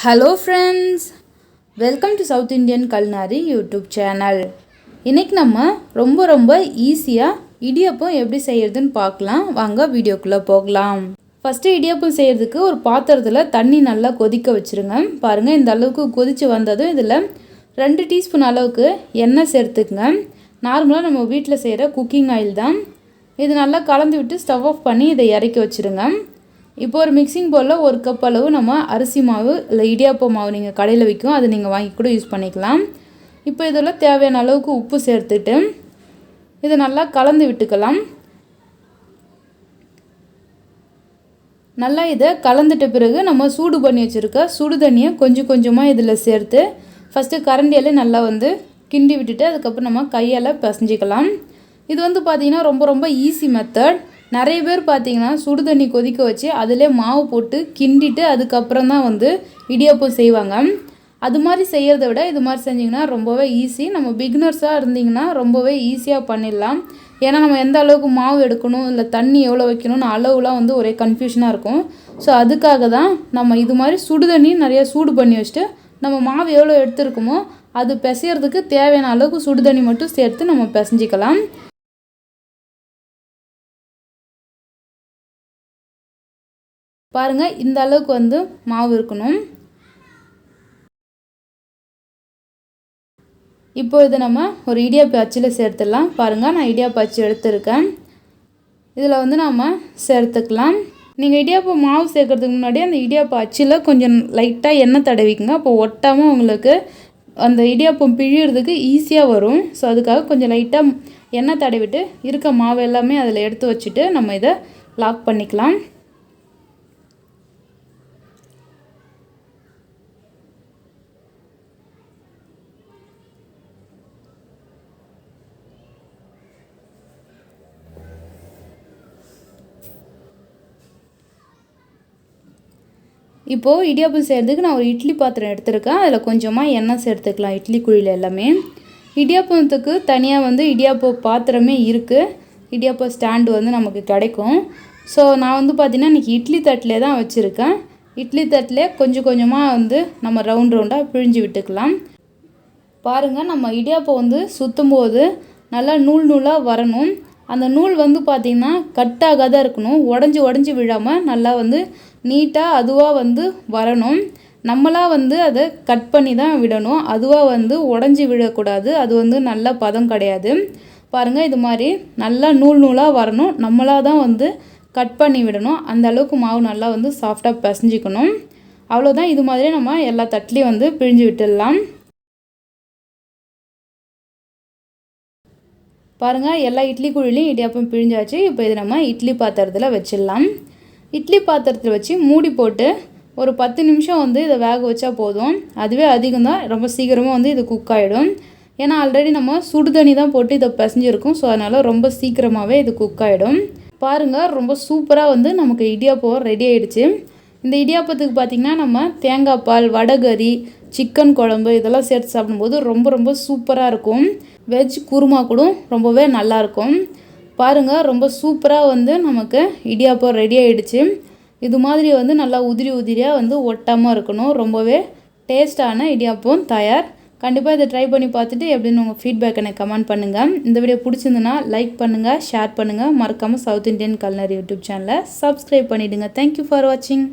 Hello friends, welcome to South Indian Culinary YouTube channel. இன்னைக்கு நம்ம ரொம்ப ஈஸியாக இடியப்பம் எப்படி செய்யறதுன்னு பார்க்கலாம். வாங்க வீடியோக்குள்ளே போகலாம். ஃபஸ்ட்டு இடியப்பம் செய்கிறதுக்கு ஒரு பாத்திரத்தில் தண்ணி நல்லா கொதிக்க வச்சுருங்க. பாருங்கள், இந்த அளவுக்கு கொதித்து வந்ததும் இதில் 2 டீஸ்பூன் அளவுக்கு எண்ணெய் சேர்த்துக்குங்க. நார்மலாக நம்ம வீட்டில் செய்கிற குக்கிங் ஆயில் தான். இது நல்லா கலந்து விட்டு ஸ்டவ் ஆஃப் பண்ணி இதை இறக்கி வச்சுருங்க. இப்போ ஒரு மிக்சிங் பவுலில் 1 கப் அளவு நம்ம அரிசி மாவு இல்லை இடியாப்ப மாவு நீங்கள் கடையில் விற்கும், அதை நீங்கள் வாங்கி கூட யூஸ் பண்ணிக்கலாம். இப்போ இதில் தேவையான அளவுக்கு உப்பு சேர்த்துட்டு இதை நல்லா கலந்து விட்டுக்கலாம். நல்லா இதை கலந்துட்ட பிறகு நம்ம சூடு பண்ணி வச்சுருக்க சுடு தண்ணியை கொஞ்சமாக இதில் சேர்த்து ஃபஸ்ட்டு கரண்டியால் நல்லா கிண்டி விட்டுட்டு அதுக்கப்புறம் நம்ம கையால் பிசைஞ்சிக்கலாம். இது பார்த்திங்கன்னா ரொம்ப ஈஸி மெத்தட். நிறைய பேர் பார்த்திங்கன்னா சுடு தண்ணி கொதிக்க வச்சு அதிலே மாவு போட்டு கிண்டிட்டு அதுக்கப்புறம் தான் இடியாப்பம் செய்வாங்க. அது மாதிரி செய்கிறத விட இது மாதிரி செஞ்சிங்கன்னா ரொம்பவே ஈஸி. நம்ம பிகினர்ஸாக இருந்திங்கன்னா ரொம்பவே ஈஸியாக பண்ணிடலாம். ஏன்னா நம்ம எந்த அளவுக்கு மாவு எடுக்கணும் இல்லை தண்ணி எவ்வளோ வைக்கணும்னு அளவுலாம் ஒரே கன்ஃபியூஷனாக இருக்கும். ஸோ அதுக்காக தான் நம்ம இது மாதிரி சுடு தண்ணி நிறையா சூடு பண்ணி வச்சுட்டு நம்ம மாவு எவ்வளோ எடுத்துருக்கோமோ அது பிசைகிறதுக்கு தேவையான அளவுக்கு சுடு தண்ணி மட்டும் சேர்த்து நம்ம பிசைஞ்சிக்கலாம். பாருங்கள், இந்த அளவுக்கு மாவு இருக்கணும். இப்போ இதை நம்ம ஒரு இடியாப்ப அச்சில் சேர்த்துடலாம். பாருங்கள், நான் இடியாப்ப அச்சு எடுத்துருக்கேன். இதில் நம்ம சேர்த்துக்கலாம். நீங்கள் இடியாப்ப மாவு சேர்க்கறதுக்கு முன்னாடி அந்த இடியாப்ப அச்சில் கொஞ்சம் லைட்டாக எண்ணெய் தடவிக்குங்க. அப்போ ஒட்டாமல் உங்களுக்கு அந்த இடியாப்பம் பிழியறதுக்கு ஈஸியாக வரும். ஸோ அதுக்காக கொஞ்சம் லைட்டாக எண்ணெய் தடவிட்டு இருக்க மாவு எல்லாமே அதில் எடுத்து வச்சுட்டு நம்ம இதை லாக் பண்ணிக்கலாம். இப்போது இடியாப்பம் செய்கிறதுக்கு நான் ஒரு இட்லி பாத்திரம் எடுத்துருக்கேன். அதில் கொஞ்சமாக எண்ணெய் சேர்த்துக்கலாம். இட்லி குழியில் எல்லாமே. இடியாப்பத்துக்கு தனியாக இடியாப்ப பாத்திரமே இருக்குது. இடியாப்ப ஸ்டாண்டு நமக்கு கிடைக்கும். ஸோ நான் பார்த்திங்கன்னா இன்றைக்கி இட்லி தட்டிலே தான் வச்சுருக்கேன். இட்லி தட்டிலே கொஞ்சமாக நம்ம ரவுண்டாக பிழிஞ்சு விட்டுக்கலாம். பாருங்கள், நம்ம இடியாப்பம் சுற்றும் போது நல்லா நூலாக வரணும். அந்த நூல் பார்த்திங்கன்னா கட்டாகாத இருக்கணும். உடஞ்சி விழாமல் நல்லா நீட்டாக அதுவாக வரணும். நம்மளாக அதை கட் பண்ணி தான் விடணும். அதுவாக உடஞ்சி விழக்கூடாது. அது நல்ல பதம் கிடையாது. பாருங்கள், இது மாதிரி நல்லா நூலாக வரணும். நம்மளாக தான் கட் பண்ணி விடணும். அந்த அளவுக்கு மாவு நல்லா சாஃப்டாக பிசைஞ்சிக்கணும். அவ்வளோதான். இது மாதிரி நம்ம எல்லா தட்டிலையும் பிழிஞ்சு விட்டுடலாம். பாருங்கள், எல்லா இட்லி குழிலையும் இடியாப்பம் பிழிஞ்சாச்சு. இப்போ இது நம்ம இட்லி பாத்திரத்தில் வச்சிடலாம். இட்லி பாத்திரத்தில் வச்சு மூடி போட்டு ஒரு 10 நிமிஷம் இதை வேக வச்சா போதும். அதுவே அதிகம்தான். ரொம்ப சீக்கிரமாக இது குக் ஆகிடும். ஏன்னா ஆல்ரெடி நம்ம சுடு தண்ணி தான் போட்டு இதை பிசைஞ்சிருக்கோம். ஸோ அதனால் ரொம்ப சீக்கிரமாகவே இது குக் ஆகிடும். பாருங்கள், ரொம்ப சூப்பராக நமக்கு இடியாப்பம் ரெடி ஆகிடுச்சு. இந்த இடியாப்பத்துக்கு பார்த்திங்கன்னா நம்ம தேங்காய் பால், வடகறி, சிக்கன் குழம்பு இதெல்லாம் சேர்த்து சாப்பிடும்போது ரொம்ப சூப்பராக இருக்கும். வெஜ் குருமா கூட ரொம்பவே நல்லாயிருக்கும். பாருங்கள், ரொம்ப சூப்பராக நமக்கு இடியாப்பம் ரெடி ஆகிடுச்சு. இது மாதிரி நல்லா உதிரியாக ஒட்டாமல் இருக்கணும். ரொம்பவே டேஸ்டான இடியாப்பம் தயார். கண்டிப்பாக இதை ட்ரை பண்ணி பார்த்துட்டு எப்படின்னு உங்கள் ஃபீட்பேக் எனக்கு கமெண்ட் பண்ணுங்கள். இந்த வீடியோ பிடிச்சிருந்துன்னா லைக் பண்ணுங்கள், ஷேர் பண்ணுங்கள். மறக்காமல் சவுத் இண்டியன் கல்னரி யூடியூப் சேனலை சப்ஸ்கிரைப் பண்ணிவிடுங்க. தேங்க்யூ ஃபார் வாட்சிங்.